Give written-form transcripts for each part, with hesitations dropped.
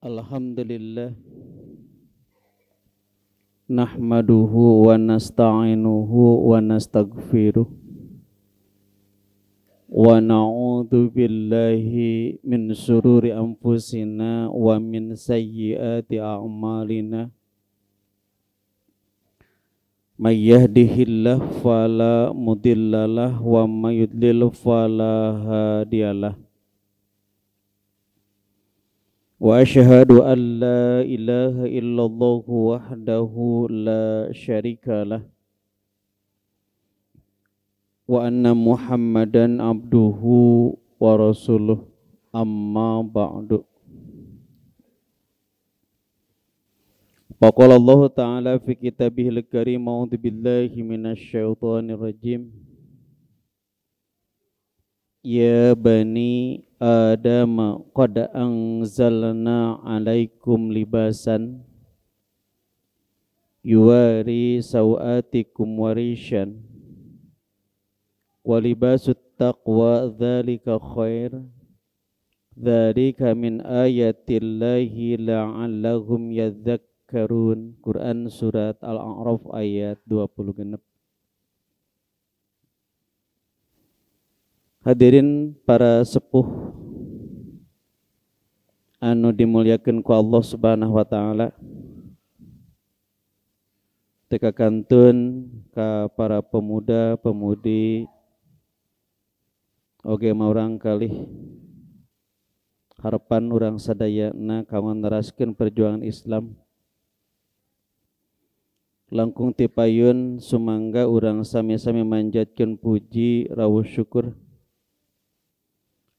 Alhamdulillah nahmaduhu wa nasta'inuhu wa nastaghfiruh wa na'udzu billahi min syururi anfusina wa min sayyiati a'malina may yahdihillahu fala mudhillalah wa may yudlil fala hadiyalah. Wa asyhadu an la ilaha illallah wahdahu la syarikalah wa anna Muhammadan abduhu wa rasuluh amma ba'du. Faqala Allah ta'ala fi kitabihil karim a'udzu billahi minasyaitonir rajim. Ya bani Adam qad anzalna alaikum libasan yuwari sawatikum warishan wa libasut taqwa dzalika khair dzalika min ayatillahi la'allahum yadhakkarun. Quran surat Al-A'raf ayat 20 genep. Hadirin para sepuh anu dimuliakeun ku Allah Subhanahu wa taala. Teka kantun ka para pemuda-pemudi oge maurang kalih harapan urang sadayana kawan neraskeun perjuangan Islam. Langkung ti payun sumangga urang sami-sami manjatkeun puji rawuh syukur.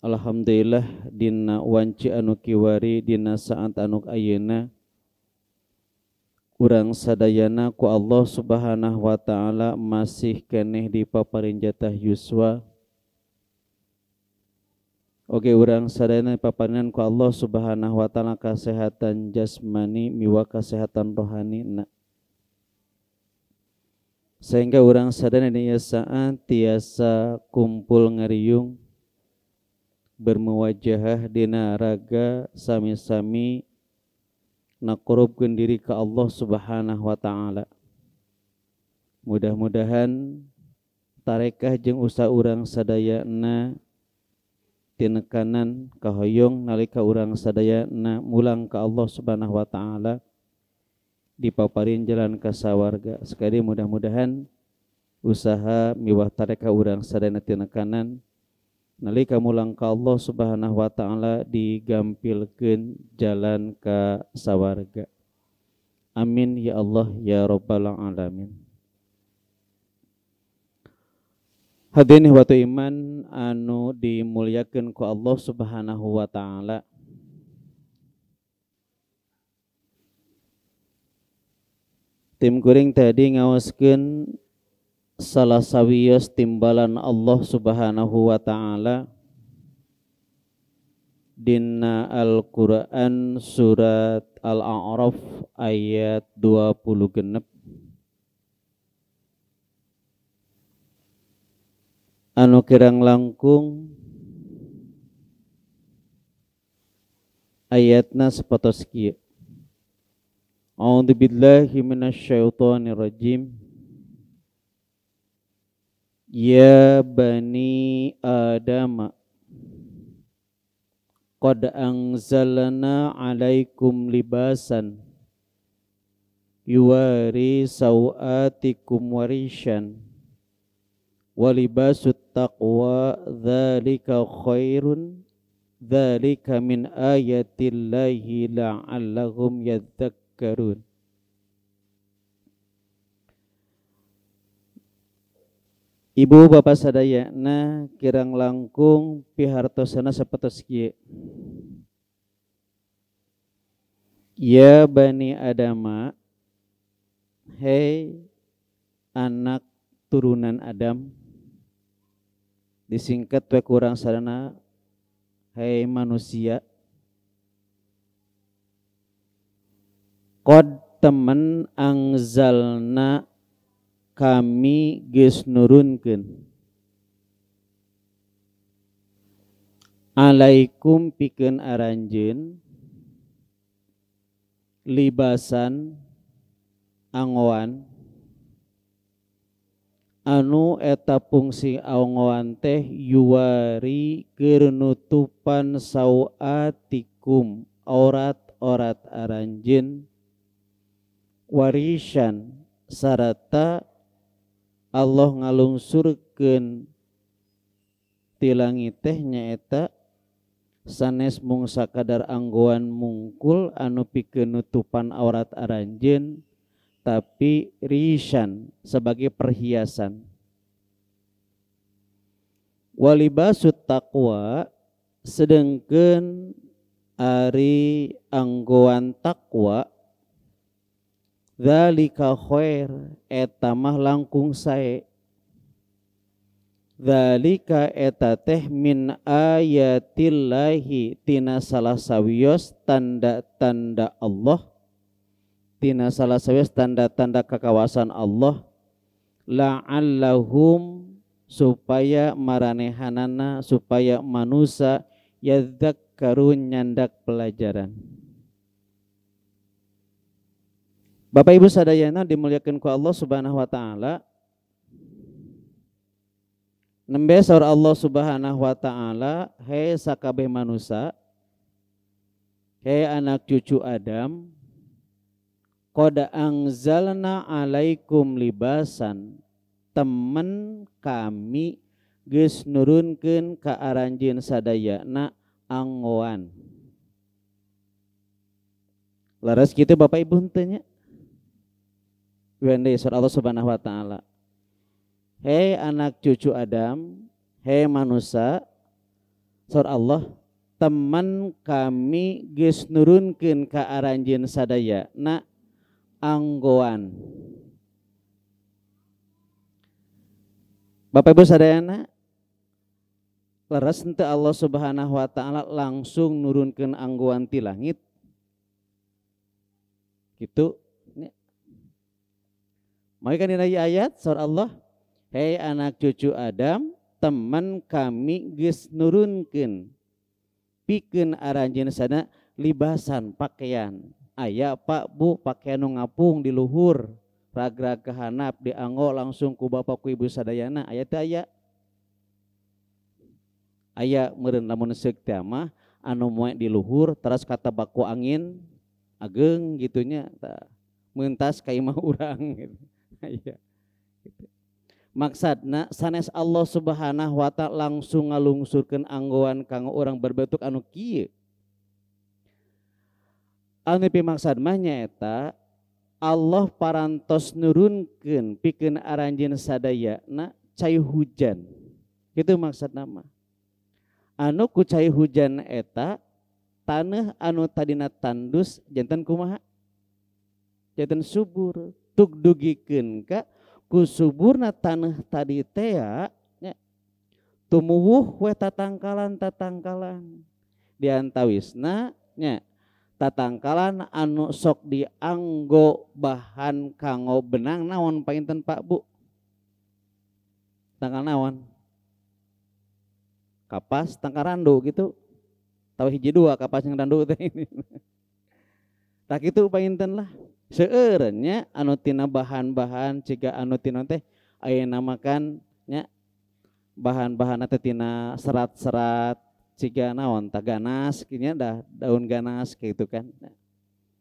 Alhamdulillah dina wanci anu kiwari dina saat anu ayeuna urang sadayana ku Allah Subhanahu wa taala masih keneh dipaparin jatah yuswa. Oge urang sadayana dipaparinan ku Allah Subhanahu wa taala kasehatan jasmani miwa kasehatan rohani sehingga urang sadayana dina saat tiasa kumpul ngariung bermuwajahah dina raga sami-sami naqrubkeun diri ka Allah Subhanahu wa taala. Mudah-mudahan tarekah jeung usaha urang sadayana tinekanan kahoyong nalika urang sadayana mulang ka Allah Subhanahu wa taala dipaparin jalan ka sawarga. Sekali mudah-mudahan usaha miwah tarekah urang sadayana tinekanan nalika mulang ka Allah Subhanahu wa taala digampilkeun jalan ka sawarga. Amin ya Allah ya rabbal alamin. Hadirin watu iman anu dimuliakeun ku Allah Subhanahu wa taala. Tim kuring tadi ngawaskeun salah sawios timbalan Allah Subhanahu wa taala dina Al-Qur'an surat Al-A'raf ayat 20 genep. Anu kirang langkung ayatna sapatos kieu. A'udzu billahi minasyaitonir rajim. Ya bani Adam qad anzalna alaikum libasan yuwari sawatikum warishan wa libasut taqwa dzalika khairun dzalika min ayatillahi la'allahum yadhakkarun. Ibu bapak sadayana kirang langkung pihartosana sapatos kieu. Ya bani Adama, hei anak turunan Adam. Disingkat we kurang sadana hei manusia. Qad temen angzalna kami geus nurunkeun alaikum pikeun aranjeun libasan angoan anu eta fungsi angoan teh yuwari keur nutupan sauatikum aurat-aurat aranjeun warisan sarata Allah ngalungsurkeun ti langit teh nyaeta sanes mung sakadar anggoan mungkul anu pikeun nutupan aurat aranjeun tapi risan sebagai perhiasan. Walibasut taqwa sedengkeun ari anggoan takwa dzalika khair eta mah langkung sae. Dzalika eta teh min ayatillahi tina salah sawios tanda-tanda Allah, tina salah sawios tanda-tanda kekawasan Allah, la'allahum supaya maranehanana supaya manusia yadzakkarun nyandak pelajaran. Bapak Ibu sadayana dimuliakeun ku Allah Subhanahu wa taala. Nembe saur Allah Subhanahu wa taala, hei sakabeh manusia, hei anak cucu Adam, qad anzalna alaikum libasan, temen kami geus nurunkeun ka aranjeun sadayana anggoan. Laras kitu Bapak Ibu henteu nya. Wende surah Allah Subhanahu wa taala. Hei anak cucu Adam, hei manusia, surah Allah, teman kami geus nurunkeun ka aranjeun sadayana anggoan. Bapak Ibu sadayana, leres henteu Allah Subhanahu wa taala langsung nurunkeun anggoan ti langit. Gitu. Maka dina ayat surah Allah, hei anak cucu Adam, teman kami geus nurunkeun pikeun aranjeun sadayana libasan pakaian. Aya Pak Bu pakaian nu ngapung di luhur, ragrag ka handap dianggo langsung ku bapak ku ibu sadayana. Aya teh aya. Aya meureun lamun seuk teh mah anu moe di luhur terus kata baku angin ageng gitunya meuntas ka imah urang gitu. Aya. Gitu. Maksudna sanes Allah Subhanahu wa taala langsung ngalungsurkeun anggoan kanggo urang berbentuk anu kieu. Anu pimaksud mah nyaeta Allah parantos nurunkeun pikeun aranjeun sadayana cai hujan. Kitu maksudna mah. Anu ku cai hujan eta taneuh anu tadina tandus janten kumaha? Janten subur. Tug dugikeun ka ku suburna taneuh tadi teh nya tumuwuh we tatangkalan di antawisna nya tatangkalan anu sok dianggo bahan kanggo benang naon painten Pak Bu? Tangkal naon? Kapas, tangkal randu gitu. Tahu hiji dua kapas yang randu teh ini. Tak kitu painten lah. Seueurnya anu tina bahan-bahan ciga anu tina teh ayeuna namakan nya bahan-bahan teh tina serat-serat ciga naon tah ganas kinya dah daun ganas kitu kan.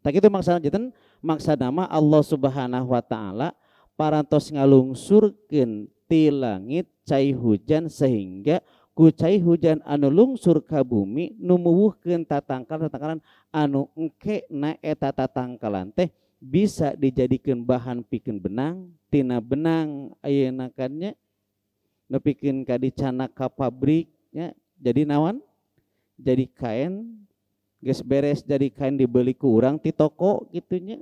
Tak kitu maksudna janten maksudna mah Allah Subhanahu wa taala parantos ngalungsurkeun ti langit cai hujan sehingga ku cai hujan anu lungsur ka bumi nu muwuhkeun tatangkalan anu engke na eta tatangkalan teh bisa dijadikeun bahan pikeun benang, tina benang ayeuna kan nya nepikeun ka dicana ka pabrik nya jadi naon? Jadi kain, geus beres jadi kain dibeli ku urang ti toko kitu nya.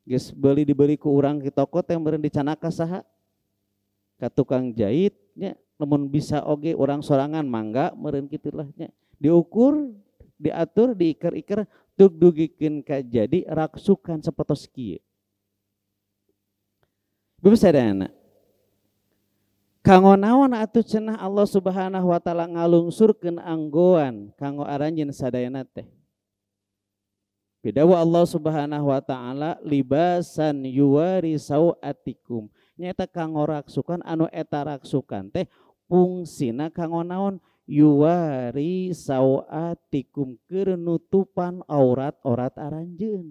Geus beuli dibeli ku urang di toko teh meureun dicana ka saha? Ka tukang jahit nya. Namun bisa oge orang sorangan mangga meureun kitulah nya. Diukur, diatur, diiker-iker tug dugikeun ka jadi raksukan sapotos kieu. Bapak sadayana. Kanggo naon atuh cenah Allah Subhanahu wa taala ngalungsurkeun anggoan kanggo aranjeun sadayana teh? Bidawa Allah Subhanahu wa taala libasan yuwari sauatikum. Nyata kanggo raksukan anu eta raksukan teh fungsina kanggo naon yuwari sauatikum keur nutupan aurat-aurat aranjeun.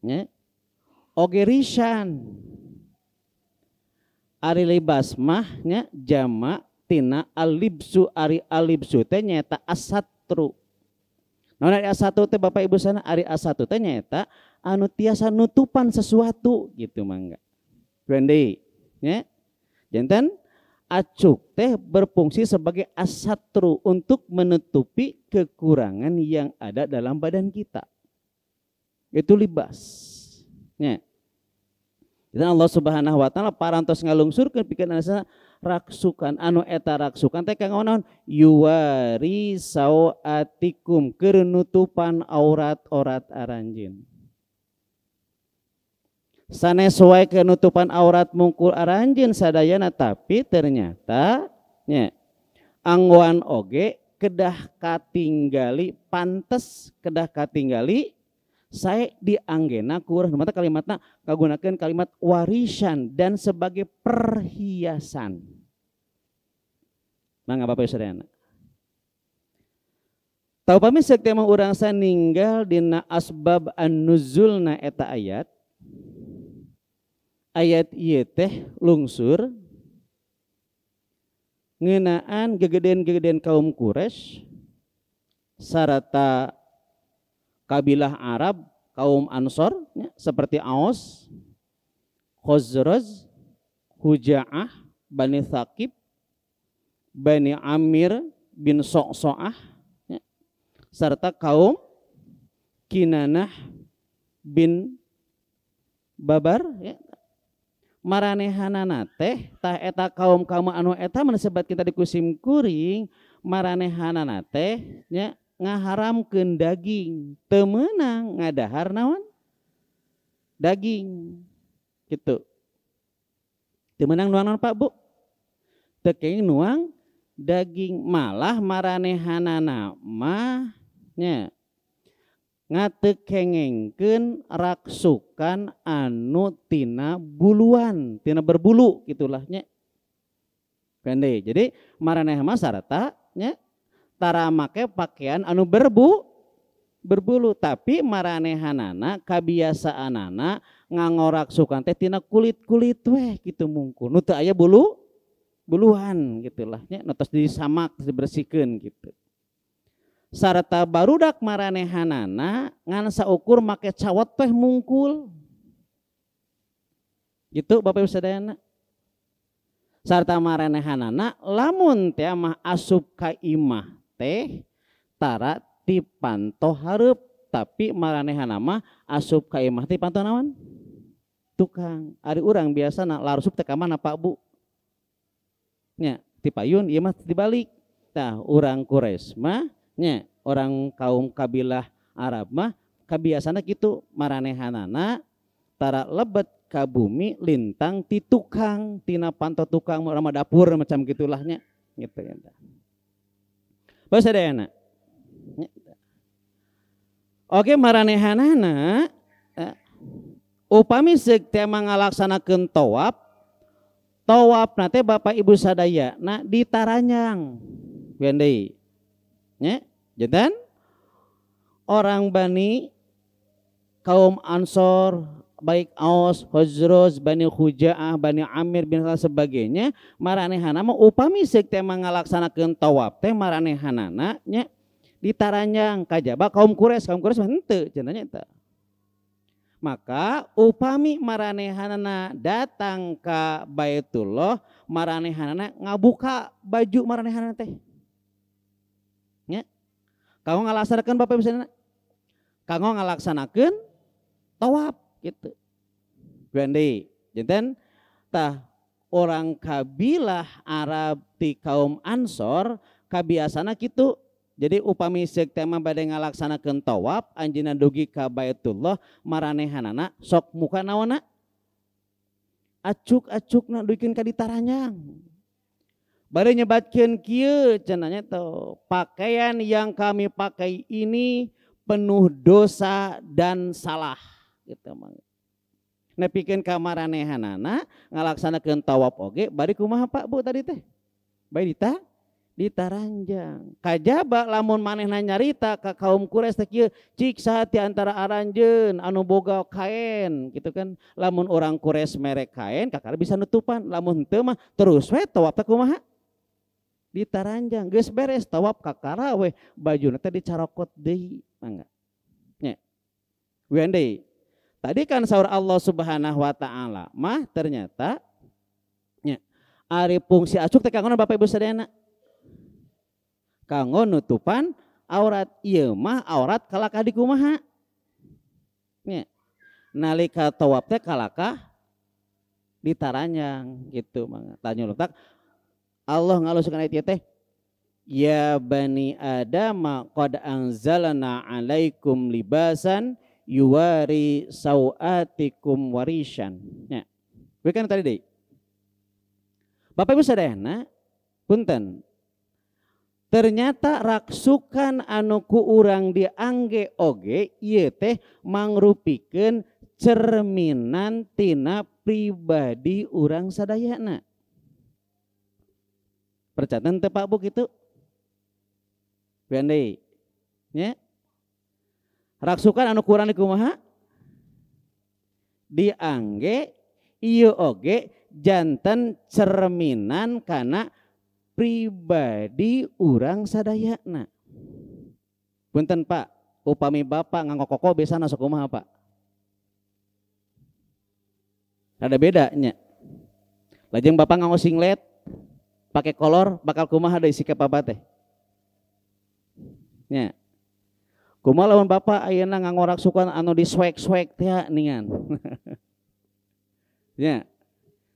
Nya oge risan ari libas mah nya jama tina alibsu ari alibsu teh nyaeta asatru. Naon ari asatu teh Bapak Ibu sana ari asatu teh nyaeta anu tiasa nutupan sesuatu gitu mangga. Deui nya. Janten acuk teh berfungsi sebagai asatru untuk menutupi kekurangan yang ada dalam badan kita. Itu libas. Nya. Dan Allah Subhanahu wa taala parantos ngalungsurkeun pikeun asa raksukan anu eta raksukan teh kanggo naon yuwari sauatikum keur nutupan aurat-aurat aranjeun. Sanes wae kenutupan aurat mungkul aranjeun sadayana tapi ternyata nya anggoan oge kedah katinggali pantes kedah katinggali saya dianggena kurang mata kalimatna kagunakeun kalimat warisan dan sebagai perhiasan. Mangga Bapak Saudara. Tahu pami seuk teh mah urang saninggal dina asbab an-nuzulna eta ayat. Ayat ieu teh lungsur ngeunaan gegeden-gegeden kaum Quraisy sarata kabilah Arab kaum Ansor ya, seperti Aus, Khazraj, Huja'ah, Bani Thaqib, Bani Amir bin So'so'ah ya, serta kaum Kinanah bin Babar ya. Maranehanana teh tah eta kaum anu eta menesebat kita di kusim kuring maranehanana teh nya ngaharamkeun daging teu meunang ngadahar naon daging gitu teu meunang nuang Pak Bu teu kenging nuang daging malah maranehanana mah nya ngatekengengkeun raksukan anu tina buluan tina berbulu gitulah nya pende jadi maraneh mah sarata nya tara make pakaian anu berbulu tapi maranehanana kabiasaanana ngangorak sukan teh tina kulit-kulit weh gitu mungkul nu teu aya buluhan gitulah nya nu tos disamak dibersihkeun gitu sarta barudak maranehanana ngan saukur make cawat teh mungkul gitu Bapak Ibu sadayana sarta maranehanana lamun teh mah asup ka imah teh tara dipanto hareup tapi maranehanana mah asup ka imah teh panto naon tukang ari urang biasana larusup teh ka mana Pak Bu nya ti payun ieu mah dibalik tah urang Quraisy mah nya orang kaum kabilah Arab mah kabiasana kitu maranehanana tara lebet ka bumi lintang ti tukang tina panto tukang urang dapur macam gitulah nya gitu ya. Bos sadayana. Oke maranehanana upami seuk teh ngalaksanakeun tawaf nate Bapak Ibu sadaya na ditaranyang deui nya janten orang Bani kaum Ansor baik Aus, Khazraj, Bani Huja'ah, Bani Amir bin sebagainya maranehanana mah upami seuk teh ngalaksanakeun tawaf teh maranehanana nya ditaranjang kajaba kaum Quraisy mah henteu cenah eta. Maka upami maranehanana datang ka Baitullah maranehanana ngabuka baju maranehanana teh. Nya. Kanggo ngalaksanakeun Bapak Ibu sadayana. Kanggo ngalaksanakeun tawaf gitu. Gandhi, janten tah orang kabilah Arab ti kaum Ansor kabiasana kitu. Jadi upami seuk teh mah bade ngalaksanakeun tawaf anjeunna dugi ka Baitullah maranehanana sok muka naonna acuk-acukna duikeun ka ditaranyang. Bari nyebatkeun kieu cenanya tuh, pakaian yang kami pakai ini penuh dosa dan salah gitu mah. Nepikeun ka maranehanana ngalaksanakeun tawaf oge bari kumaha Pak Bu tadi teh? Bari ditaranjang. Kajaba lamun manehna nyarita ka kaum Quraisy teh kieu cik saha ti antara aranjeun anu boga kain gitu kan. Lamun orang Quraisy merek kain kakara bisa nutupan, lamun henteu mah terus we tawaf teh kumaha? Ditaranjang. Geus beres tawaf kakara we bajuna teh dicarokot deui mangga. Nya. Wean deui. Tadi kan saur Allah Subhanahu wa taala mah ternyata nya ari fungsi acuk teh kanggo Bapak Ibu sadayana kanggo nutupan aurat. Ieu mah aurat kalakah dikumaha nya nalika tawaf teh kalakah ditaranjang gitu mangga. Tanya letak Allah ngaluskeun ayat teh ya bani adama qad anzalna alaikum libasan yuwari sauatikum warishan nya. Bukan tadi deui. Bapak Ibu sadayana punten. Ternyata raksukan anu ku urang diangge oge ieu teh mangrupikeun cerminan tina pribadi urang sadayana. Percatan teu Pak Bu kitu? Beandei. Nya. Raksukan anu ku urang dikumaha? Diangge ieu oge janten cerminan kana pribadi urang sadayana. Punten Pak, upami Bapak nganggo koko biasana sok kumaha Pak? Ada bedanya. Lajeng Bapak nganggo singlet, pakai kolor, bakal kumaha deui sikap Bapak teh? Nya. Kumaha lamun Bapak ayeuna nganggo raksukan anu diswek-swek teh ningan. Nya.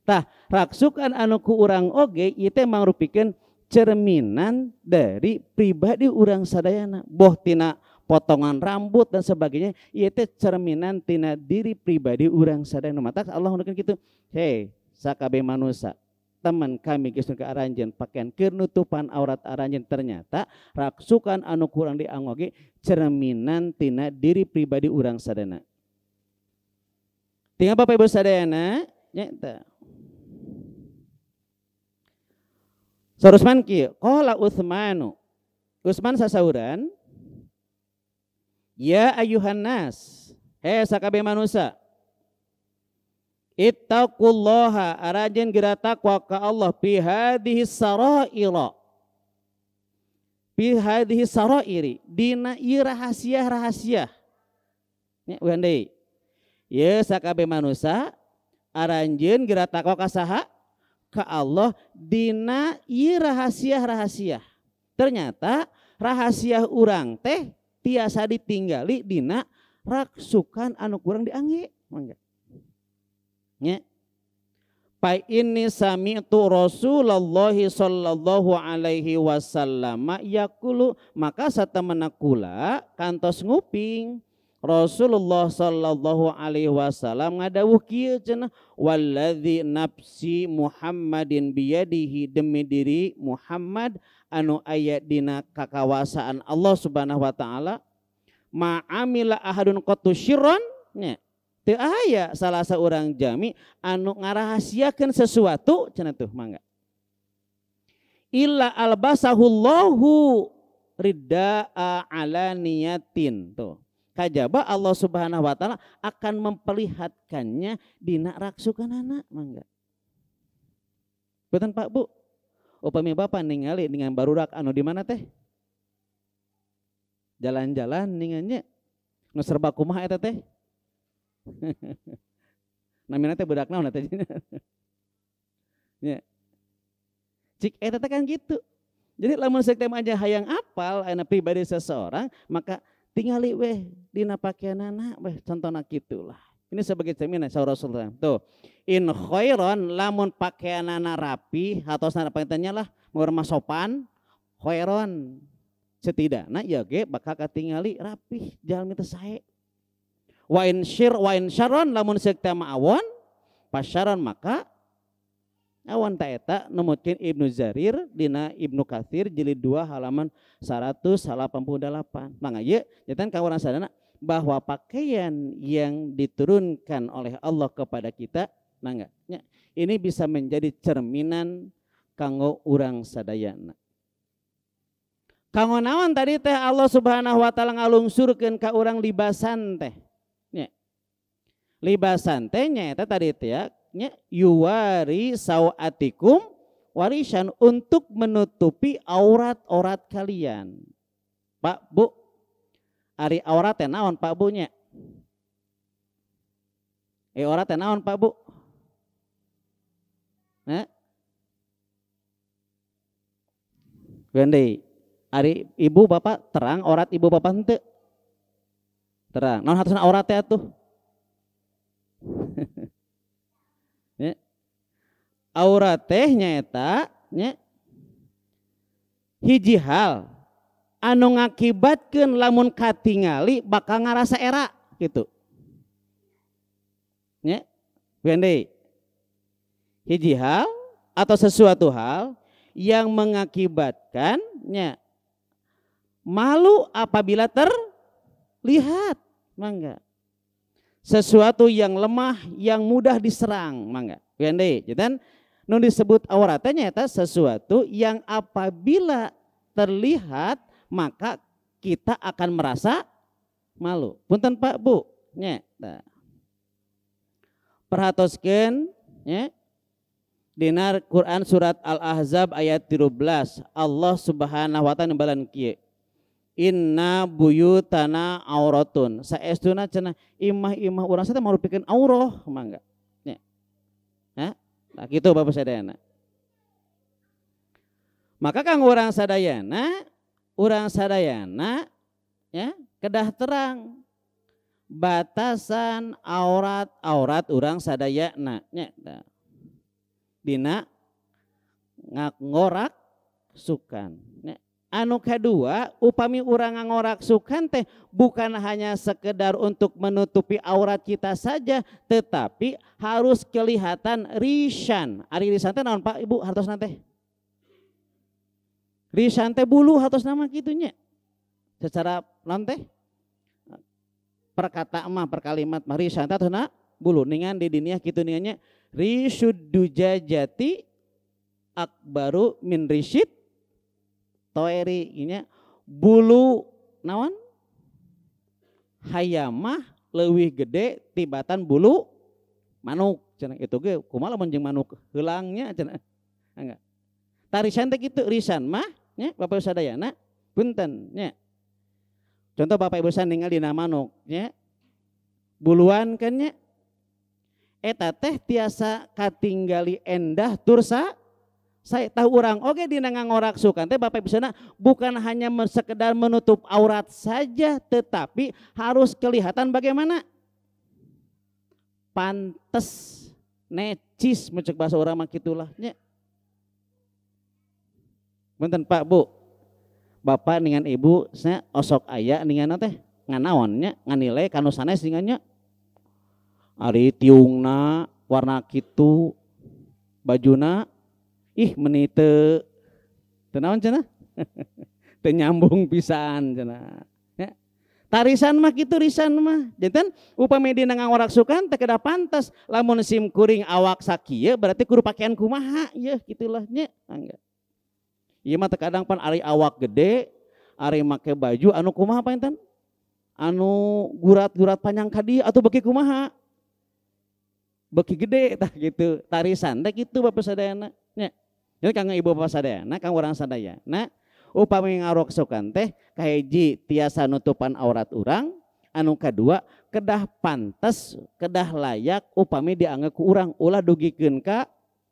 Tah raksukan anu ku urang oge ieu teh mangrupikeun cerminan dari pribadi urang sadayana. Boh tina potongan rambut dan sebagainya ieu teh cerminan tina diri pribadi urang sadayana. Mata Allah nukeun kitu. Hei, sakabe manusia, teman kami geus ka aranjeun pakaian keur nutupan aurat aranjeun ternyata raksukan anu ku urang dianggo oge cerminan tina diri pribadi urang sadayana. Tinggal Bapak Ibu sadayana nya teh. Sarusman kieu, qala Utsmanu. Utsman sasauran, ya ayuhan nas, he sakabe manusia. Ittaqullaha arajeun geura takwa ka Allah fi hadhihi saraira. Fi hadhihi sarairi, dina ieu rahasia-rahasia. Nya uyan deui. Ye sakabe manusia aranjeun geura takwa ka saha? Ka Allah dina ieu rahasia-rahasia. Ternyata rahasia urang teh tiasa ditinggali dina raksukan anu kurang diangge mangga. Nya. Fa inni sami'tu Rasulullah sallallahu alaihi wasallam yaqulu maka satemana kula kantos nguping Rasulullah sallallahu alaihi wasallam ngadawuh kieu cenah walladzi nafsi Muhammadin biyadihi demi diri Muhammad anu aya dina kakawasaan Allah Subhanahu wa taala ma'amila ahadun qatu syirran nya teu aya salah saurang jami anu ngarahasiakeun sesuatu cenah tuh mangga illa albasahullahu ridda'a ala niyatin tuh kajaba Allah Subhanahu wa taala akan memperlihatkannya dina raksukanana mangga. Betul Pak Bu? Upami Bapak ningali dengan barudak anu di mana teh? Jalan-jalan ningannya nu serba kumaha eta teh? Namina teh budak naon teh? Nya. Cik eta teh kan gitu. Jadi lamun sekte aja hayang apal aya pribadi seseorang maka tingali weh dina pakaianana weh contohna kitulah. Ini sebagai cerminan saur Rasulullah. Tuh, in khairon lamun pakaianana rapi atau sana pakaiannya lah murmah sopan, khairon setidakna ya ge bakal katingali rapi jalmi teh sae. Wa in syarron lamun sekte ma'awon pasyaron maka awan ta eta numutkeun Ibnu Jarir dina Ibnu Katsir jilid 2 halaman 188. Mangga ieu nyetan ka urang sadana bahwa pakaian yang diturunkan oleh Allah kepada kita mangga nya ini bisa menjadi cerminan kanggo urang sadayana. Kanggo naon tadi teh Allah Subhanahu wa taala ngalungsurkeun ka urang libasan teh. Nya. Libasan teh nyaeta tadi teh ya yuwari sawatikum warisan untuk menutupi aurat-aurat kalian. Pak Bu, ari aurat teh naon Pak Bu nya? Aurat teh naon Pak Bu? Nah. Gandei, ari ibu bapak terang aurat ibu bapak henteu? Terang. Naon hartosna aurat teh atuh? Aurat teh nyaeta nya hiji hal anu ngakibatkeun lamun katingali bakal ngarasa era gitu. Nya, gandei. Hiji hal atau sesuatu hal yang mengakibatkan nya malu apabila terlihat, mangga. Sesuatu yang lemah yang mudah diserang, mangga. Gandei, jadi nu disebut aurat teh nyaeta sesuatu yang apabila terlihat maka kita akan merasa malu. Punten Pak Bu, nya. Perhatoskeun nya dina Quran surat Al-Ahzab ayat 13 Allah Subhanahu wa taala nembalan kieu. Inna buyutana auratun. Saestuna cenah imah-imah urang teh marupikeun aurah mangga. Nya. Hah? Nah gitu Bapak sadayana. Maka kang urang sadayana ya kedah terang batasan aurat urang sadayana nya. Dina ngorak sukan. Nya. Anu kedua, upami urang ngorak sukan teh bukan hanya sekedar untuk menutupi aurat kita saja, tetapi harus kelihatan risan. Ari risan teh naon Pak Ibu hartosna teh? Risan teh bulu hartosna mah kitu nya. Secara naon teh? Perkata mah perkalimat mah risan teh hartosna bulu. Ningan di dunia kitu ningannya risudujajati akbaru min risyid toeri nya bulu naon hayamah leuwih gede tibatan bulu manuk cenah itu ge kumaha lamun jeung manuk heulangnya cenah enggak tarisan teh kitu risan mah nya Bapak sadayana punten nya contoh Bapak Ibu sandingal dina manuk nya buluan kan nya eta teh tiasa katinggali endah tursa saya tahu orang oke dina ngorak sukan teh Bapak Ibu sana bukan hanya sekedar menutup aurat saja tetapi harus kelihatan bagaimana pantes necis mencek bahasa orang mah kitulah nya. Punten Pak Bu. Bapak dengan Ibu saya osok aya ningan teh nganaon nya nganilai kanu sanes ningannya. Ari tiungna warna kitu bajuna ih menite tenawan cenah teu nyambung pisan cenah ya. Tarisan mah kitu risan mah janten upami dina ngorak sukan teh kedah pantas lamun sim kuring awak sakieu berarti kudu pakaian kumaha yeuh kitulah nya angga ieu mah terkadang pan ari awak gede ari make baju anu kumaha panten anu gurat-gurat panjang ka dieu atuh beki kumaha beki gede tah gitu tarisan teh kitu Bapak sadayana nya. Jadi kang ibu bapak sadayana, kang urang sadayana, upami ngarok sukan teh kahiji tiasa nutupan aurat urang, anu kedua kedah pantes, kedah layak upami dianggap ku urang ulah dugikeun ka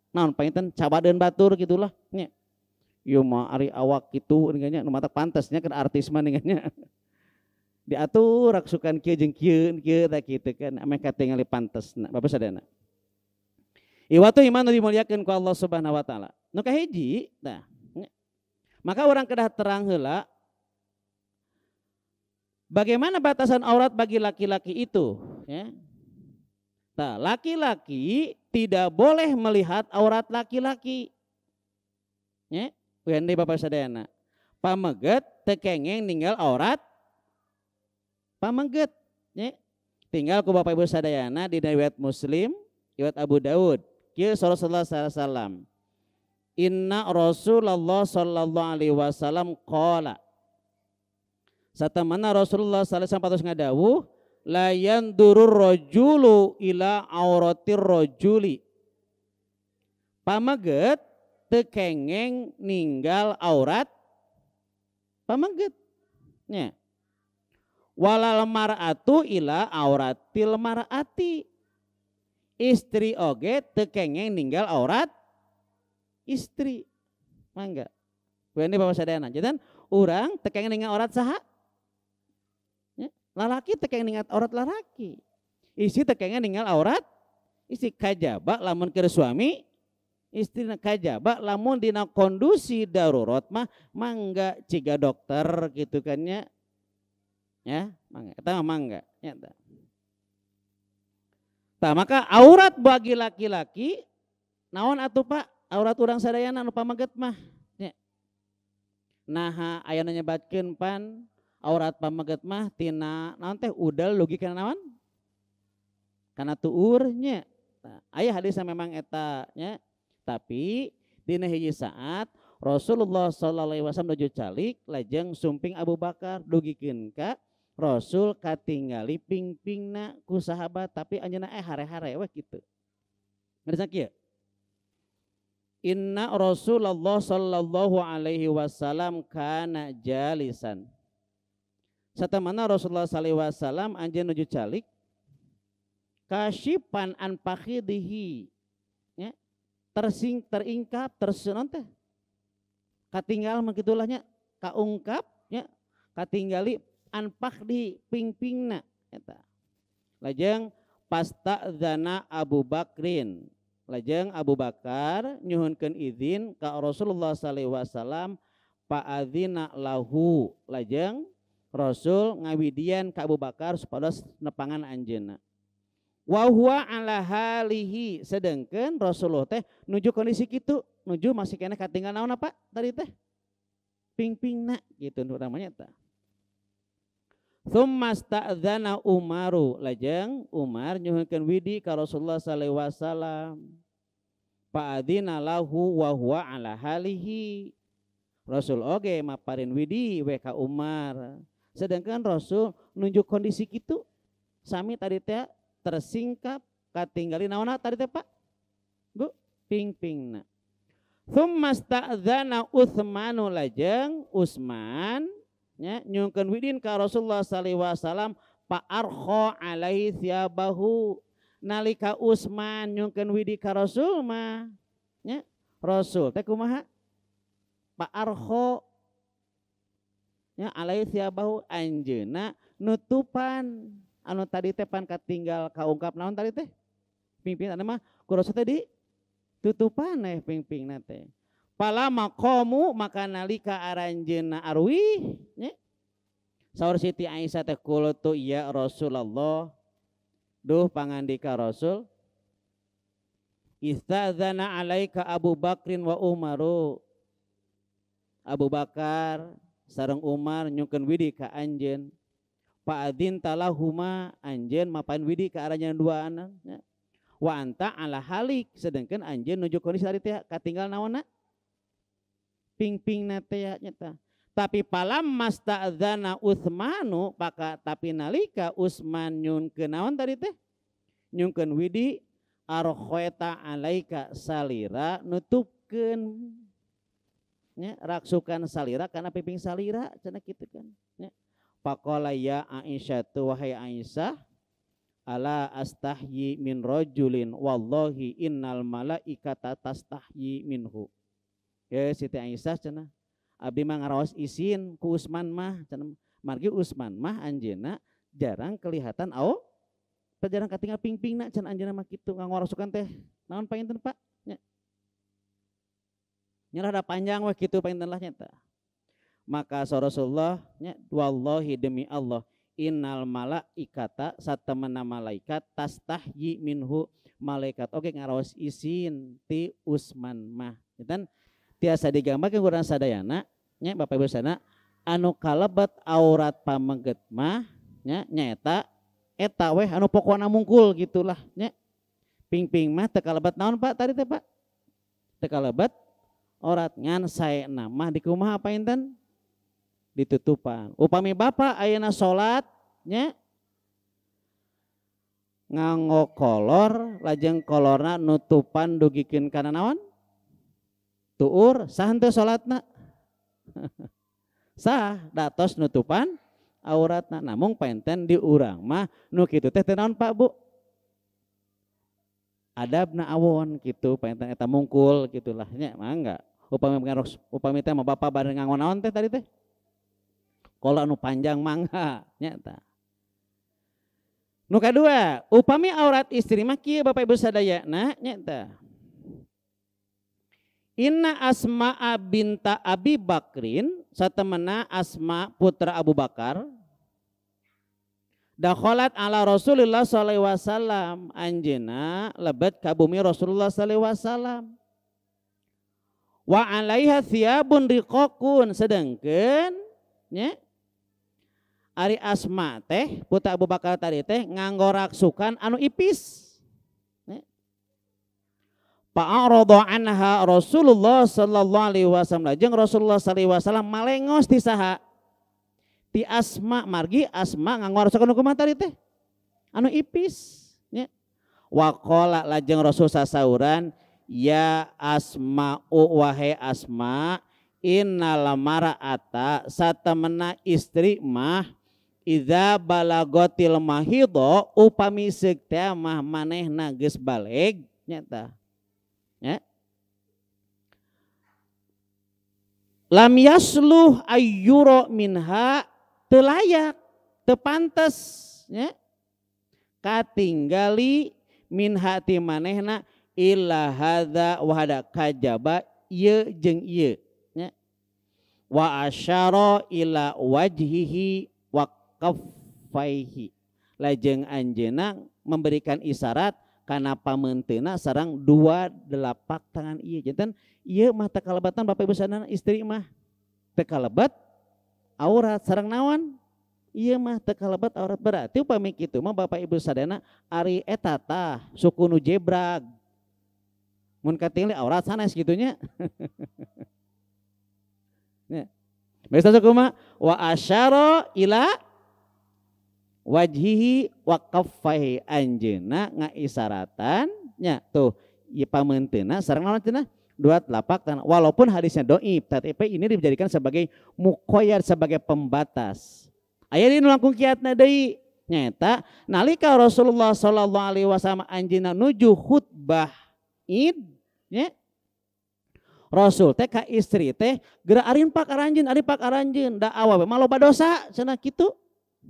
naon painten cabadeun batur gitulah nya. Ieu mah ari awak kitu nya nu mata pantesnya ke artis mah nya. Diatur rak sukan kieu jeung kieu tah kitu kan ame katingali pantesna Bapak sadayana. Iwatu iman dimuliakeun ku Allah Subhanahu wa taala. Nu kahiji tah. Maka orang kedah terang heula bagaimana batasan aurat bagi laki-laki itu ya. Tah, laki-laki tidak boleh melihat aurat laki-laki. Nya, wende Bapak sadayana. Pameget teu kengeng ninggal aurat pameget. Nya, tinggal ku Bapak Ibu sadayana di riwayat Muslim, riwayat Abu Daud. Kieu Rasulullah sallallahu alaihi wasallam. Inna Rasulullah sallallahu alaihi wasallam qala. Satamana Rasulullah sallallahu alaihi wasallam patos ngadawuh, la yandurur rajulu ila auratir rajuli. Pameget teu kengeng ninggal aurat pameget. Nya. Walal mar'atu ila auratil mar'ati. Istri oge teu kengeng ninggal aurat istri. Mangga. Ini Bapak sadayana. Jadi urang teu kengeng ninggal aurat saha? Ya, lalaki teu kengeng ninggal aurat lalaki. Istri teu kengeng ninggal aurat istri. Kajaba lamun keur suami, istri kajaba lamun dina kondisi darurat mah mangga ciga dokter gitu kan nya. Ya, mangga. Eta mangga. Ya, tah maka aurat bagi laki-laki naon atuh Pak? Aurat urang sadayana anu pameget mah. Ya. Nah, aya nu nyebatkeun pan aurat pameget mah tina naon teh udel lugi kana naon? Kana tuur nya. Nah, aya hadisna memang eta nya. Tapi dina hiji saat Rasulullah sallallahu alaihi wasallam nuju calik lajeng sumping Abu Bakar dugikeun ka Rasul katingali pingpingna ku sahabat tapi anjeunna hare-hare we kitu. Ngarasa kieu. Inna Rasulullah sallallahu alaihi wasallam kana jalisan. Satamana Rasulullah sallallahu alaihi wasallam anjeun nuju calik kasyipan an fakhidihi. Ya. Teringkap tersenon teh. Katinggal mah kitulah nya kaungkap nya katinggali anpak di pingpingna eta. Lajeng pastadzana Abu Bakrin. Lajeng Abu Bakar nyuhunkeun izin ka Rasulullah sallallahu alaihi wasallam paadzina lahu. Lajeng Rasul ngawidian ka Abu Bakar supados nepangan anjeunna. Wa huwa ala halihi sedengkeun Rasulullah teh nuju kondisi kitu, nuju masih kena katinggal naon apa tadi teh? Pingpingna gitu namanya teh. Tsumma sta'dzana Umaru lajeng Umar nyuhunkeun widi ka Rasulullah sallallahu alaihi wasallam. Fa'adzina lahu wa huwa ala halihi. Rasul oge maparin widi we ka Umar. Sedangkan Rasul nunjuk kondisi kitu sami tadi teh tersingkap katinggali naonna tadi teh Pak? Bu, pingpingna. Tsumma sta'dzana Utsmanu lajeng Utsman nya nyungkeun widin ka Rasulullah sallallahu alaihi wasallam pa arkha alaihi thiyabahu nalika Utsman nyungkeun widi ka Rasul mah nya Rasul teh kumaha pa arkha nya alaihi thiyabahu anjeunna nutupan anu tadi teh pan katinggal kaungkap naon tadi teh pingping anu mah ku Rasul teh di tutupan pingpingna teh. Pala maqamu maka nalika aranjeunna arwih nya saur Siti Aisyah teh qultu ya Rasulullah duh pangandika Rasul istadzana alaika Abu Bakrin wa Umaru. Abu Bakar sareng Umar nyungkeun widi ka anjeun fa'adzin talahuma anjeun mapan widi ka aranjeun dua anak nya. Wa anta ala halik sedengkeun anjeun nuju kondisi tadi teh katinggal naonna pingpingna teh nyata. Tapi palam masta'dzana Utsmanu maka tapi nalika Utsman nyunkeun naon tadi teh nyunkeun widi arkhaita alaika salira nutupkeun nya raksukan salira kana piping salira cenah kitu kan nya. Faqala ya Aisyah wahai Aisyah ala astahyi min rajulin wallahi innal malaikata tastahyi minhu. Ya Siti Aisyah cenah abdi mah ngaraos isin ku Utsman mah cenah margi Utsman mah anjeunna jarang kelihatan jarang katinggal pingpingna cenah anjeunna mah kitu ngangorosukan teh naon painten Pak nya nya rada panjang we kitu painten lah nya tah. Maka Rasulullah nya wallahi demi Allah innal malaikata satamana malaikat tastahyi minhu malaikat oke ngaraos isin ti Usman mah dan tiasa digambarkeun urang sadayana nya Bapak Ibu sadayana anu kalebat aurat pamengget mah nya nyaeta eta weh anu pokona mungkul gitulah nya ping-ping mah teu kalebat naon Pak tadi teh Pak teu kalebat aurat ngan saena mah dikumaha apa inten ditutupan. Upami bapak ayeuna salat nya nganggo kolor lajeng kolorna nutupan dugikeun kana naon? Tuur sah henteu salatna? Sah, datos nutupan auratna. Namung paenten di urang mah nu kitu teh teu naon Pak Bu? Adabna awon kitu paenten eta mungkul gitulah nya mangga. Upami teh mah bapak bade nganggo naon teh tadi teh? Kalau anu panjang mangga nyata. Nu kadua, upami aurat istri mah kieu Bapak Ibu sadayana nyata. Inna Asma'a binta Abi Bakrin satemana Asma putra Abu Bakar dakhalat ala Rasulullah sallallahu alaihi wasallam anjeuna lebet ka bumi Rasulullah sallallahu alaihi wasallam. Wa alaiha thiyabun riqaqun sedengkeun nya ari Asma teh putra Abu Bakar tadi teh nganggo raksukan anu ipis. Fa'arada anha Rasulullah sallallahu alaihi wasallam lajeng Rasulullah sallallahu alaihi wasallam malengos ti saha? Ti Asma margi Asma nganggo raksukan anu kumaha tadi teh? Anu ipis nya. Wa qala lajeng Rasul sasauran ya Asma'u wahai Asma innal mar'ata satamana istri mah idza balagotil mahidho upami seuk teh mah manehna geus baleg nyata ya lam yasluh ayyura minha teu layak teu pantes nya katinggali minha ti manehna illa hadza wa hada kajaba ieu jeung ieu nya wa asyara ila wajhihi wa kaffaihi lajeng anjeuna memberikan isyarat kana pamenteuna sareng dua delapak tangan ieu janten ieu mah teu kalebatan Bapak Ibu sadayana istri mah teu kalebat aurat sareng naon ieu mah teu kalebat aurat berarti upami kitu mah Bapak Ibu sadayana ari eta tah suku nu jebrag mun katingli aurat sanes gitunya nya Besta sukuma wa asyara ila wajhihi wa kaffaihi anjeuna ngaisaratan nya tuh ieu pamenteuna sareng naon cenah dua telapak tangan walaupun hadisnya dhaif tetapi ini dijadikan sebagai muqayyad sebagai pembatas. Aya di langkung kiatna deui nyata nalika Rasulullah sallallahu alaihi wasallam anjeunna nuju khutbah Id nya Rasul teh ka istri teh geura ari pak aranjeun da awewe mah loba dosa cenah kitu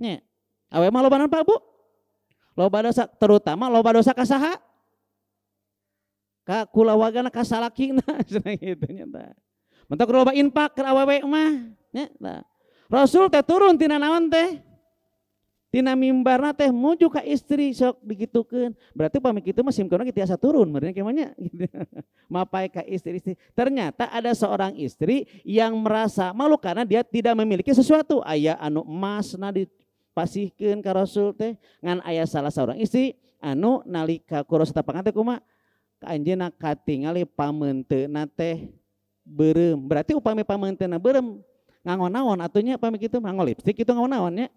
nya awewe mah loba naon Pak Bu loba dosa terutama loba dosa ka saha ka kulawagana ka salakina cenah kitu nya tah mentok loba infak ka awewe mah nya tah Rasul teh turun tina naon teh tina mimbarna teh muju ka istri sok digitukeun berarti pami kitu mah simkona kitu asa turun meureun kieu nya gitu. Mapai ka istri-istri ternyata ada seorang istri yang merasa malu karena dia tidak memiliki sesuatu aya anu emasna dipasihkeun ka Rasul teh ngan aya salah seorang istri anu nalika kuros tapangan teh kumaha ka anjeunna katingali pamenteuna teh beureum berarti upami pamenteuna beureum nganggo naon atunya pami kitu nganggo lipstik kitu nganggo naon nya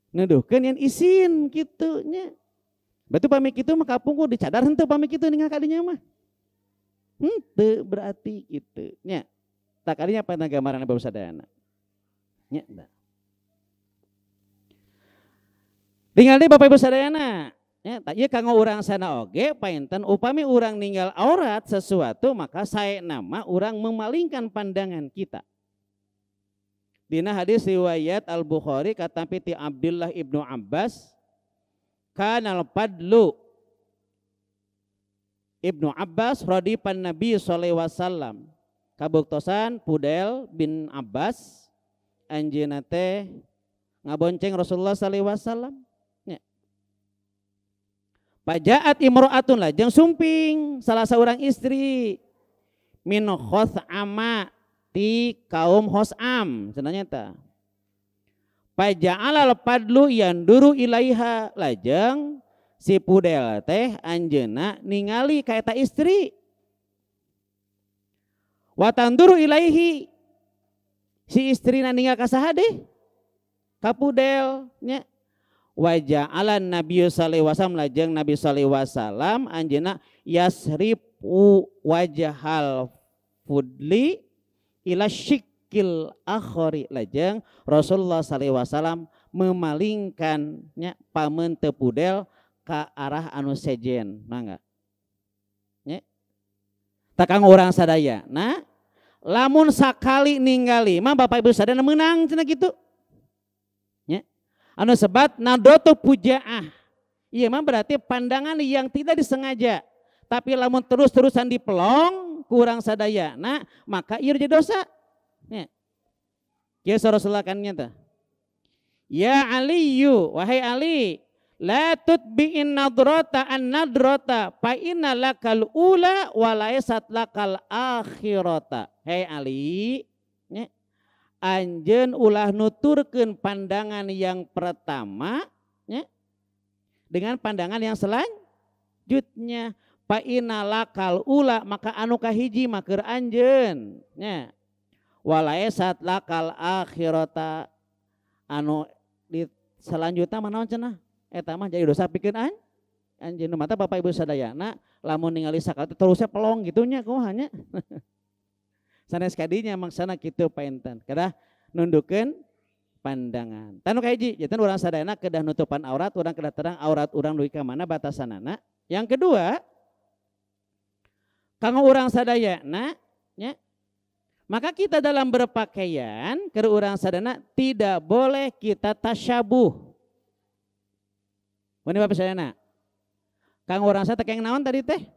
nuduhkeun yen isin kitu nya. Berarti pami kitu mah kapungkur dicadar henteu pami kitu ningal kadinya mah. Henteu berarti kitu nya. Tak kadinya apa gambaran Bapak sadayana. Nya da. Tinggal deui Bapak Ibu sadayana. Nya tah ieu kanggo urang sana oge painten upami urang ninggal aurat sesuatu maka saena mah urang memalingkan pandangan kita. Dina hadis riwayat Al-Bukhari kata piti Abdullah ibnu Abbas kanal padlu ibnu Abbas radipan Nabi sallallahu alaihi wasallam kabuktosan Pudel bin Abbas anjeunna teh ngabonceng Rasulullah sallallahu alaihi wasallam. Nya. Pajaat imro'atun lajeng sumping salah seorang istri min khos'ama ti kaum Khos'am cenanya ta. Paja'alal padlu yanduru ilaiha lajeng si pudel teh anjeuna ningali ka eta istri. Wa tanduru ilaihi si istrina ninggal ka saha deui? Ka pudel nya. Wa ja'alan nabiyyu sallallahu alaihi wasallam lajeng Nabi sallallahu alaihi wasallam anjeuna yasrifu wajhal fudli ila syikil akhari lajeng Rasulullah sallallahu alaihi wasallam memalingkannya pamen teu pudel ka arah anu sejen mangga nya takang urang sadaya nah lamun sakali ningali mah Bapak Ibu sadaya menang cenah kitu nya anu sebat nadotu pujaah ieu mah berarti pandangan yang tidak disengaja tapi lamun terus-terusan dipelong kurang sadaya nah maka ieu jadi dosa nya kieu Rasulullah kan nya ya Aliyu wahai Ali la tutbi'in nadrata an nadrata fa inna lakal ula wa laysat lakal akhirata. Hei Ali, nya, anjeun ulah nuturkeun pandangan yang pertama nya, dengan pandangan yang selanjutnya. Fa inna lakal ula maka anu kahiji maker anjeun nya. Wa laysat lakal akhirata anu di selanjutnya manaon cenah? Eta mah jadi dosa pikeun anjeun mata Bapak Ibu sadayana lamun ningali sakali terusnya pelong gitunya kumaha nya. Sanes kadinya maksana kitu paentan. Kedah nundukeun pandangan. Tanu kahiji janten urang sadayana kedah nutupan aurat, urang kedah terang aurat urang dugi ka mana batasanana. Yang kedua kanggo urang sadayana nya maka kita dalam berpakaian ke urang sadayana tidak boleh kita tasyabuh. Ini Bapak sadayana. Kang urang sadayana keng naon tadi teh?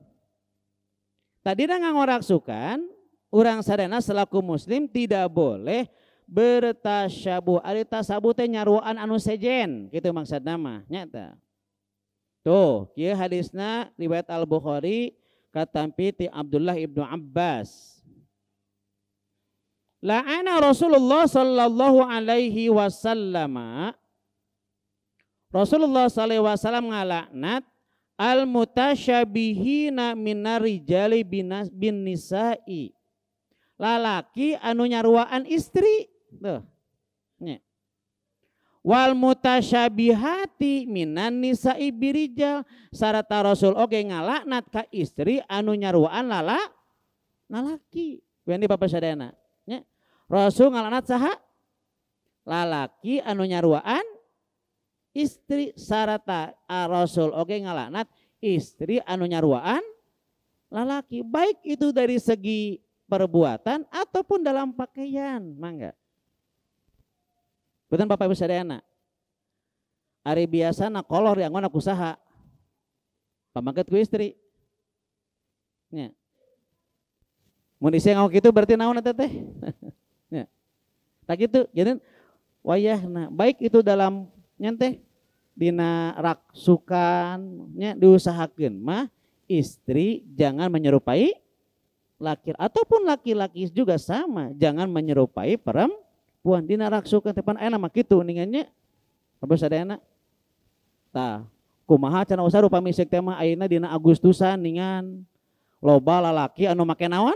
Tadi dah ngangoragsukan urang sadayana selaku muslim tidak boleh bertasyabuh. Ari tasyabuh teh nyaruan anu sejen kitu maksudna mah nya tah. Tuh, kieu hadisna riwayat Al-Bukhari katampi ti Abdullah ibnu Abbas. La'ana Rasulullah sallallahu alaihi wasallam Rasulullah sallallahu alaihi wasallam ngalaknat al mutasyabihina minar rijali bin nisa'i. Lalaki anu nyaruaan istri. Tuh. Nya. Wal mutasyabihati minan nisa'i birijal sarata Rasul oge ngalaknat ka istri anu nyaruaan lalaki. Bendi Bapak sadayana. Nya. Rasul ngalaknat saha? Lalaki anu nyaruaan istri sarata Rasul oge ngalaknat istri anu nyaruaan lalaki baik itu dari segi perbuatan ataupun dalam pakaian mangga. Betul Bapak Ibu sadayana. Ari biasana kolor yang ngona kusaha pamangket ku istri. Nya. Mun isi ngau kitu berarti naon eta teh? Nya. Tak kitu. Jadi wayahna baik itu dalam nyante dina raksukan nya diusahakeun mah istri jangan menyerupai laki ataupun laki-laki juga sama jangan menyerupai perempuan dina raksukan tepan aya mah kitu ningannya apa sadayana tah kumaha cenah usah rupa misik teh mah ayeuna dina Agustusan ningan loba lalaki anu make naon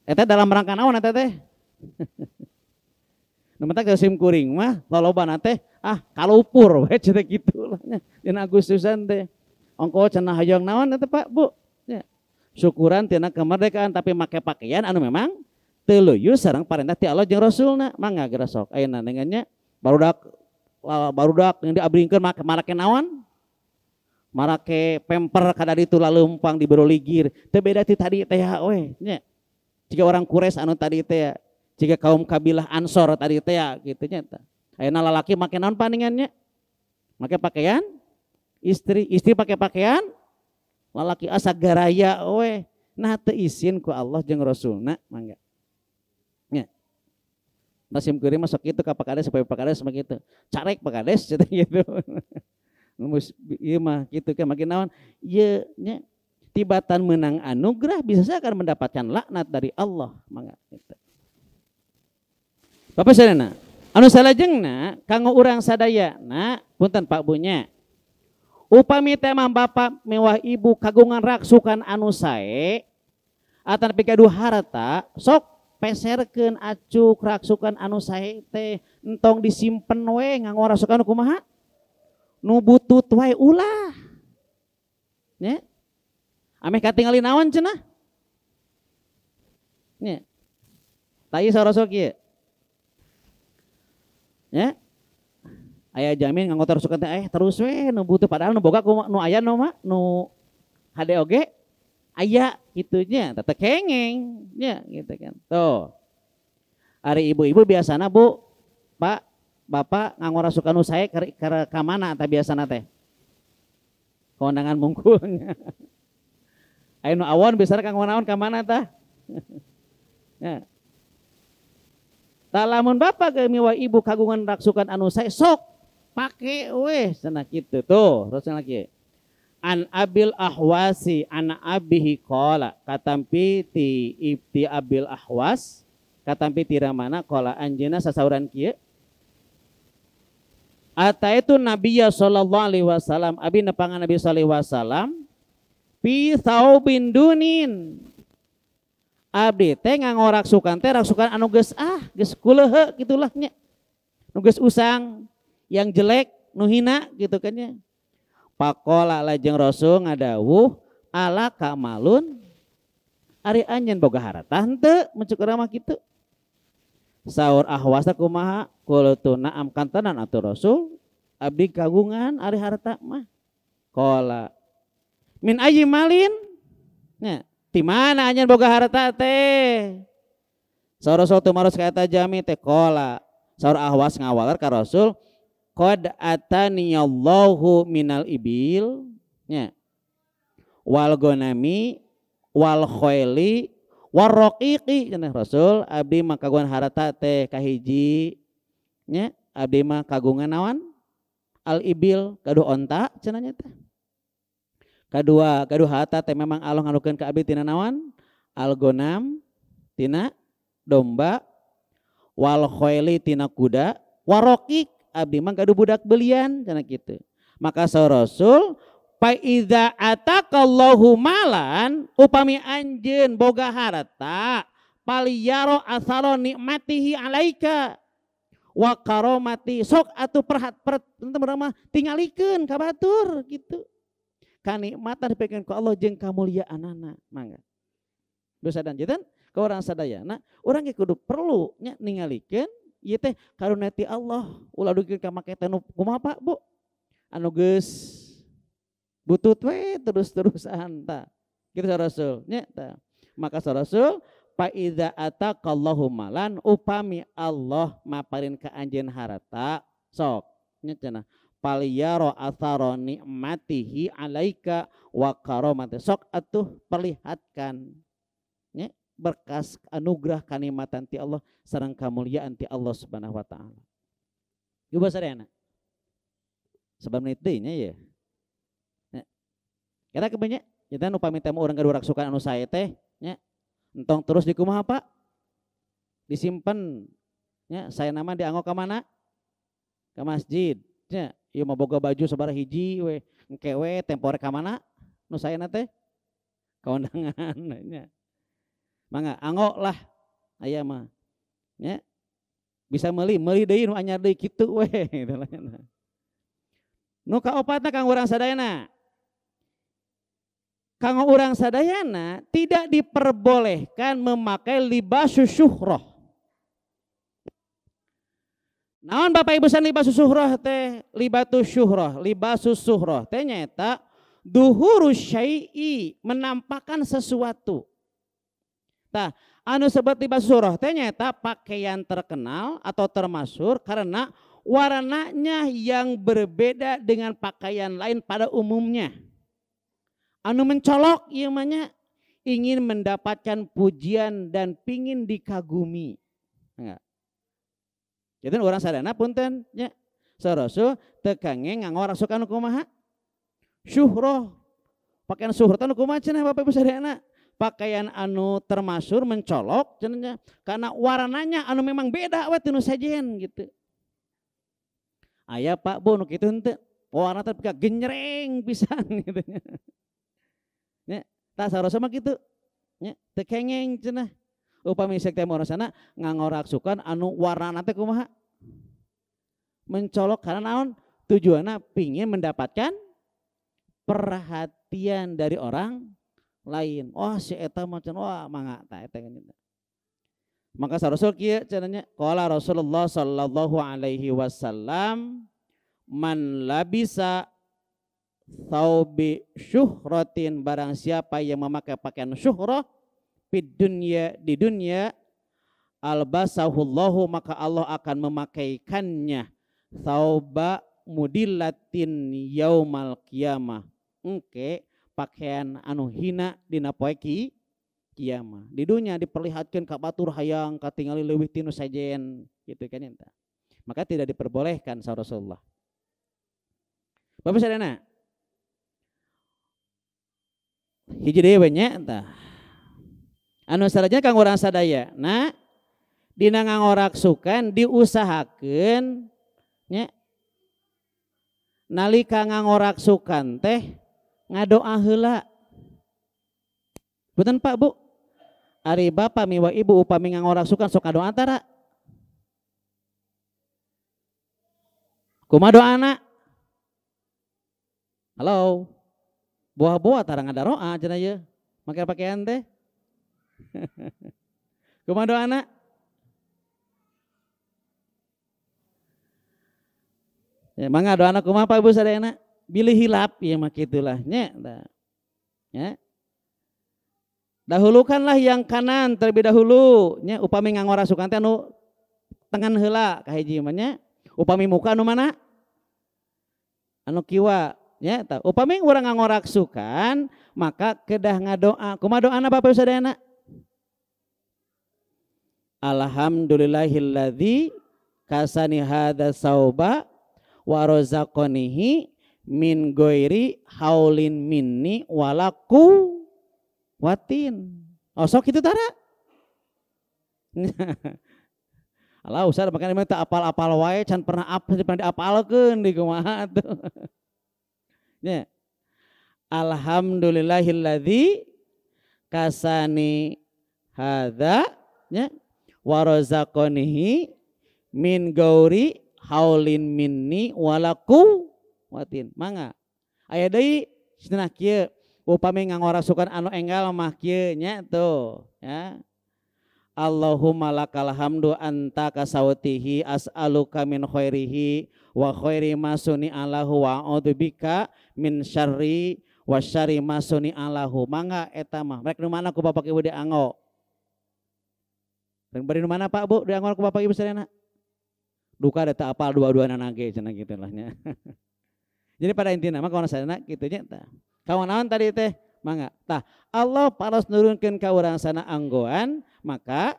eta dalam rangka naon eta teh Numentak sim kuring mah lolobana teh kalupur we cenah kitu lah nya dina Agustusan teh. Ongko cenah hayang naon eta Pak Bu? Ya. Syukuran tina kemerdekaan tapi make pakaian anu memang teu leuyeus sareng parentah ti Allah jeung Rasulna. Mangga geura sok ayeuna dengannya barudak yang diabringkeun make naon? Marake pemper kada ditu laleumpang dibero ligir. Teu beda ti tadi teh we nya. Jika orang Quraisy anu tadi teh jika kaum kabilah Ansor tadi teh gitu nya tah. Ayeuna lalaki make naon paningannya? Make pakaian istri pakai pakaian lalaki asa garaya we. Nah teu izin ku Allah jeung Rasulna mangga. Nya. Nasim kuring masuk itu ka pakades supaya pakades mah kitu. Carek pakades cenah gitu. Ieu mah kitu kan makin naon? Ieu nya tibatan menang anugerah bisa saja akan mendapatkan laknat dari Allah mangga gitu. Bapak sadayana, anu salajengna kanggo urang sadayana, punten Pak Bunya. Upami teh mah bapak mewah ibu kagungan raksukan anu sae atapi gaduh harta sok peserkeun acuk raksukan anu sae teh entong disimpen we nganggo raksukan kumaha? Nu butut wae ulah. Nya. Ameh katingali naon cenah? Nya. Taya sarosok ieu. Ya. Aya jamin nganggo raksukan teh terus we nu butuh padahal nu boga nu aya nu mah nu hade oge aya kitu nya teh kengeng nya gitu kan. Tuh. Ari ibu-ibu biasana Bu, Pak, Bapak nganggo rasukan nu sae ka mana teh biasana teh? Kondangan mungkulnya. Aya nu awon biasana kanggo naon ka mana tah? Ya. Talamun Bapak ge miwa ibu kagungan raksukan anu sae sok pake weh cenah kitu tuh terus lagi. An abil ahwasi ana abihi qala katampi ti ibti abil ahwas katampi ti ramana qala anjeunna sasauran kieu ata itu Nabiya sallallahu alaihi wasallam abi nepangan Nabi sallallahu alaihi wasallam fi saubin dunin abdi teh nganggo raksukan teh raksukan anu geus geus kuleuheu gitulah nya nu geus usang yang jelek nu hina gitu kan ya. Pakola lajeng Rasul ngadawuh ala kamalun ari anjeun boga harta henteu muncul urang mah kitu. Saur ahwasa kumaha qultu na'am kantanan atuh Rasul abdi kagungan ari harta mah. Qala min ayyi malin? Nya di mana anjeun boga harta teh? Saur Rasul teu maros ka eta jami teh qala saur ahwas ngawalar ka Rasul qad ataniyallahu minal ibil nya wal gonami wal khoili war raqiqi cenah Rasul abdi mah kagungan harta teh kahiji nya abdi mah kagungan naon al ibil kaduh onta cenah nya teh kadua kaduh harta teh memang Allah ngalukeun ka abdi tina naon al gonam tina domba wal khoili tina kuda war raqiq abdi mah gaduh budak belian cenah kitu. Maka sa Rasul fa iza atakallahu malan upami anjeun boga harta paliyaro asaro nikmatihi alaika wa karomati sok atuh mah tingalikeun ka batur gitu. Kanikmatan dipikeun ku Allah jeung kamuliaanana mangga. Dosa dan janten ka urang sadayana urang ge kudu perlu nya ningalikeun ieu teh karunia ti Allah ulah dugi ka make teh kumaha Pak Bu anu geus butut we terus-terusan tah kitu Rasul nya tah maka Rasul fa iza ataqallahu malan upami Allah maparin ka anjeun harta sok nya cenah paliyaro athara nikmatihi alaika wa karamati sok atuh perlihatkan nya berkas anugerah kanikmatan ti Allah sareng kamuliaan ti Allah Subhanahu wa taala. Ieu sadayana. Sebab menit deui nya ye. Kita kebanyak kita upami teh urang gaduh raksukan anu sae teh nya entong terus dikumaha Pak? Disimpen nya saya nama dianggo ka mana? Ka masjid. Nya ieu mah boga baju sabaraha hiji we engke we tempore ka mana? Nu saena teh ka undangan nya. Mangga anggo lah aya mah nya bisa meuli deui nu anyar deui kitu we nu kaopatna kanggo urang sadayana tidak diperbolehkan memakai libasus syuhrah. Naon Bapak Ibu san libasus syuhrah teh libasus syuhrah teh nyaeta duhurus syai'i menampakkan sesuatu. Tah, anu sebut libasus syuhrah teh nyaeta pakaian terkenal atau termasyhur karena warnanya yang berbeda dengan pakaian lain pada umumnya. Anu mencolok ieu mah nya ingin mendapatkan pujian dan pingin dikagumi. Enggak. Jadi orang sadana punten nya sarasul teu kange nganggo rasukan kumaha syuhroh. Pakaian syuhroh teh kumaha cenah Bapak Ibu sadayana? Pakaian anu termasur mencolok cenah karena warnanya anu memang beda we tinu sajen gitu. Aya Pak Bu nu kitu henteu. Warna teh genjreng pisan gitu nya. Nya tah sarasul mah kitu. Nya teu kengeng cenah. Upami sekte morosana ngangoraksukan anu warna teh kumaha mencolok karena naon tujuanna pingin mendapatkan perhatian dari orang lain. Oh si eta macam wah mangga tah eta gini. Maka Rasul kieu cenanya qala Rasulullah sallallahu alaihi wasallam man labisa thawbi syuhratin barang siapa yang memakai pakaian syuhrah di dunia albasahullahu maka Allah akan memakaikannya thawba mudillatin yaumal qiyamah engke pakaian anu hina dina poe kiamah. Di dunia diperlihatkan ka batur hayang katingali leuwih tinu sajen gitu kan eta. Maka tidak diperbolehkan sa Rasulullah. Bapak sadana hiji deui we nya tah anu salajengna kang urang sadaya nah dina ngangoraksukan diusahakeun nya nalika ngangoraksukan teh ngadoa heula. Punten Pak Bu, ari Bapak miwa Ibu upami ngangoraksukan sok ngadoa tara. Kumaha doana? Halo. Buah-buah tara ngadaroa cenah ieu. Make pakaian teh. Kumaha doana? Ya mangga doana kumaha Pak Ibu sadayana? Bilih hilap ya mah kitulah nya. Ya. Dahulukanlah yang kanan terlebih dahulu nya upami ngangorasukan teh anu tengan heula ka hiji mah nya. Upami muka anu mana? Anu kiwa nya tah. Upami urang ngangoraksukan maka kedah ngadoa. Kumaha doana Bapak Ibu sadayana? Alhamdulillahilladzi kasani hadza sauba wa razaqanihi min ghairi haulin minni walaku watin. Oh sok kitu tara. Alah usah makanya teh apal-apal wae can pernah diapalkeun di kumaha tuh. Nya. Alhamdulillahilladzi kasani hadza nya wa razaqanihi min ghairi haulin minni walaku watin. Mangga aya deui cenah kieu upami ngangorasukan anu enggal mah kieu nya tuh ya. Allahumma lakal hamdu anta kasautihi as'aluka min khairihi wa khairi ma suni alahu wa a'udzubika min syarri wa syarri ma suni alahu. Mangga eta mah rek nu mana ku Bapak Ibu dianggo. Rek bari nu mana Pak Bu dianggo ku Bapak Ibu sadayana? Duka data apal dua-duana nage cenah kitu lah nya. Jadi pada intina mah kawan sadana kitu nya tah. Kawan naon tadi teh? Mangga. Tah Allah paros nurunkeun ka urang sana anggoan maka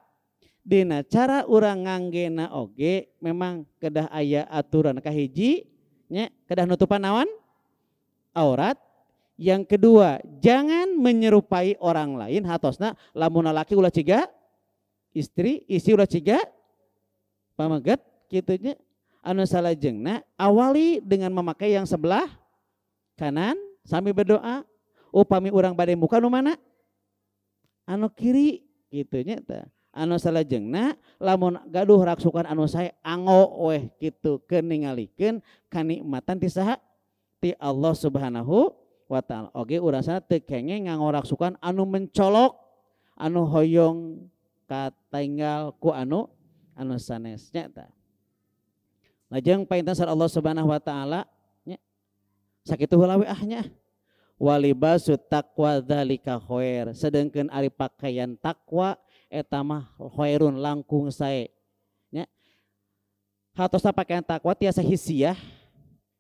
dina cara urang nganggena oge memang kedah aya aturan kahiji nya kedah nutupan naon? Aurat. Yang kedua, jangan menyerupai orang lain hatosna lamun laki ulah ciga istri ulah ciga pamaget kitunya anu salajengna awali dengan memakai yang sebelah kanan sambil berdoa upami urang bade muka nu mana anu kiri kitunya teh anu salajengna lamun gaduh raksukan anu sae anggo weh kitu keun ningalikeun kanikmatan ti saha ti Allah Subhanahu wa taala. Oge urang sana teu kengeng ngangoraksukan anu mencolok anu hoyong katinggal ku anu sanesnya tah. Lajeng painten sareng Allah Subhanahu wa taala nya sakitu heula we ahnya walibasu taqwa dzalika khair sedengkeun ari pakaian takwa eta mah khairun langkung sae nya hatosna pakaian takwa tiasa hisiah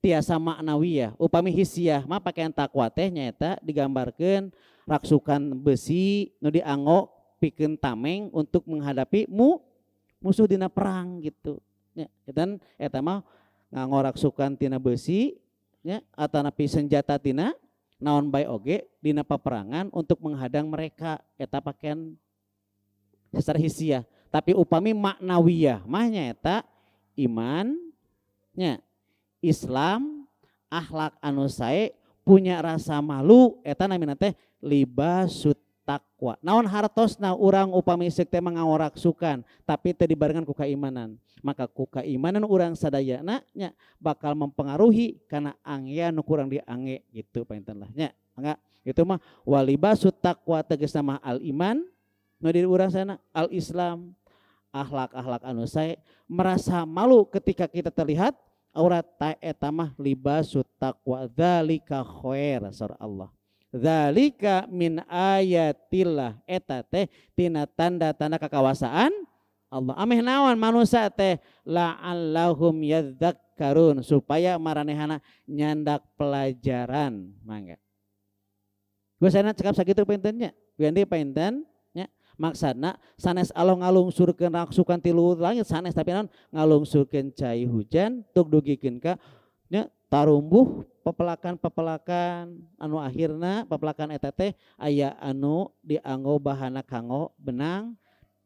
tiasa maknawiyah. Upami hisiah mah pakaian takwa teh nyaeta digambarkeun raksukan besi nu dianggo pikeun tameng untuk menghadapi musuh dina perang gitu. nya. Dan eta mah ngangoragsukan tina besi nya atanapi senjata tina naon bae oge dina paperangan untuk menghadang mereka eta pakaian secara hisiah. Tapi upami maknawiyah mahnya eta iman nya Islam akhlak anu sae punya rasa malu eta namina teh libasut taqwa. Naon hartosna urang upami seuk teh mangaoraksukan tapi teu dibarengan ku keimanan. Maka ku keimanan urang sadayana nya bakal mempengaruhi kana angea nu kurang diange gitu painten lah nya. Maka itu mah walibasut taqwa tegasna mah al iman nu di urang sana al Islam akhlak-akhlak anu sae merasa malu ketika kita terlihat aurat ta eta mah libasut taqwa dzalika khair sar Allah. Dzalika min ayatillah eta teh tina tanda-tanda kekawasaan Allah. Ameh naon manusia teh la'allahum yadzakkarun supaya maranehana nyandak pelajaran mangga. Gusana cekap sakitu paintennya. Gandi painten nya maksudna sanes Allah ngalungsurkeun raksukan ti luhur langit sanes tapi naon ngalungsurkeun cai hujan tuk dugikeun ka nya tarumbuh pepelakan anu akhirna pepelakan eta teh aya anu dianggo bahana kanggo benang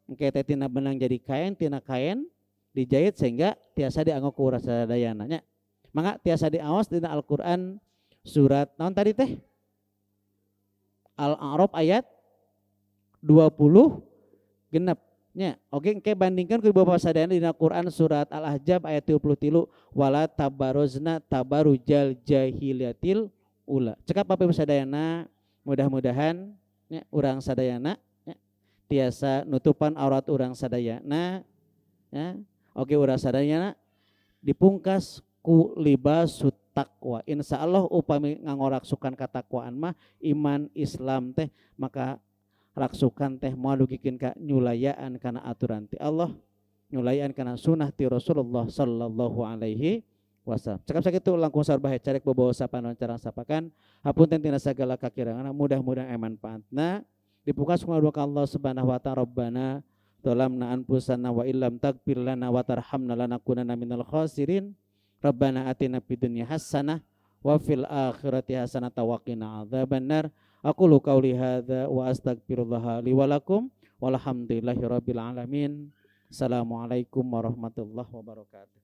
engke teh tina benang jadi kain tina kain dijahit sehingga tiasa dianggo ku urang sadayana nya. Mangga tiasa diaos dina Al-Qur'an surat naon tadi teh Al-A'raf ayat 20 genep nya. Oke engke bandingkan ku bapak sadayana dina Quran surat Al-Ahzab ayat 33 wala tabaruzna tabarujal jahiliyatil ula. Cekap bapak sadayana mudah-mudahan nya urang sadayana nya tiasa nutupan aurat urang sadayana nya. Oke urang sadayana dipungkas ku libasut taqwa. Insyaallah upami ngangoraksukan katakwaan mah iman Islam teh maka raksukan teh moal dugikeun ka nyulayaan kana aturan ti Allah, nyulayaan kana sunnah ti Rasulullah sallallahu alaihi wasallam. Cekap sakitu langkung sarbahe carek boboho sapanon carang sapakan hapunten tina sagala kakirangan mudah-mudahan manfaatna dipungkas ku Allah subhanahu wa ta'ala rabbana zalamna anfusana wa illam taghfir lana wa tarhamna lanakunanna minal khasirin rabbana atina fid dunya hasanah wa fil akhirati hasanah wa qina adzabannar. Aqulu qauli hadza wa astaghfirullah li wa lakum walhamdulillahirabbil alamin. Assalamualaikum warahmatullahi wabarakatuh.